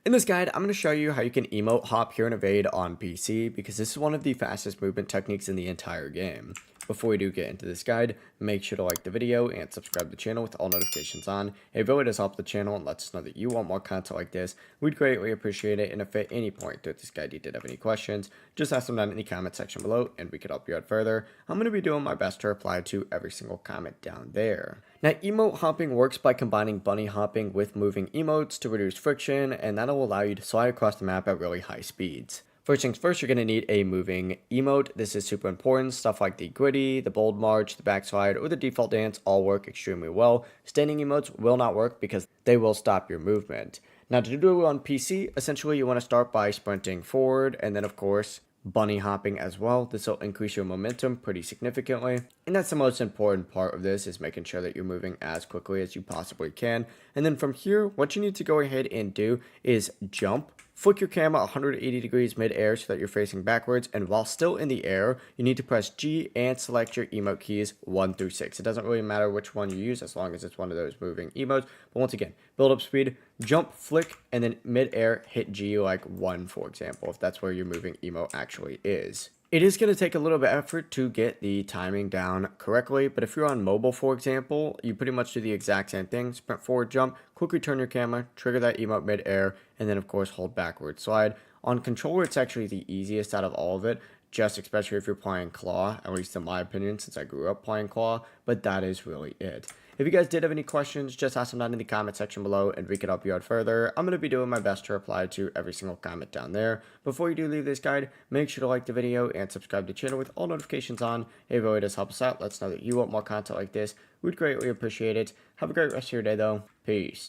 In this guide, I'm going to show you how you can emote, hop, here and evade on PC because this is one of the fastest movement techniques in the entire game. Before we do get into this guide, make sure to like the video and subscribe to the channel with all notifications on. It really does help the channel and lets us know that you want more content like this. We'd greatly appreciate it, and if at any point throughout this guide you did have any questions, just ask them down in the comment section below and we could help you out further. I'm going to be doing my best to reply to every single comment down there. Now, emote hopping works by combining bunny hopping with moving emotes to reduce friction, and that'll allow you to slide across the map at really high speeds. First things first, you're going to need a moving emote. This is super important. Stuff like the gritty, the bold march, the backslide, or the default dance all work extremely well. Standing emotes will not work because they will stop your movement. Now, to do it on PC, essentially you want to start by sprinting forward, and then of course bunny hopping as well. This will increase your momentum pretty significantly, and that's the most important part of this, is making sure that you're moving as quickly as you possibly can. And then from here, what you need to go ahead and do is jump. Flick your camera 180 degrees mid-air so that you're facing backwards, and while still in the air, you need to press G and select your emote keys 1 through 6. It doesn't really matter which one you use as long as it's one of those moving emotes. But once again, build up speed, jump, flick, and then mid-air hit G like 1, for example, if that's where your moving emote actually is. It is going to take a little bit of effort to get the timing down correctly, but if you're on mobile, for example, you pretty much do the exact same thing. Sprint forward, jump, quickly turn your camera, trigger that emote mid-air, and then of course hold backward slide. On controller, it's actually the easiest out of all of it, just especially if you're playing claw, at least in my opinion, since I grew up playing claw, but that is really it. If you guys did have any questions, just ask them down in the comment section below and we can help you out further. I'm going to be doing my best to reply to every single comment down there. Before you do leave this guide, make sure to like the video and subscribe to the channel with all notifications on. It really does help us out. Let us know that you want more content like this. We'd greatly appreciate it. Have a great rest of your day though. Peace.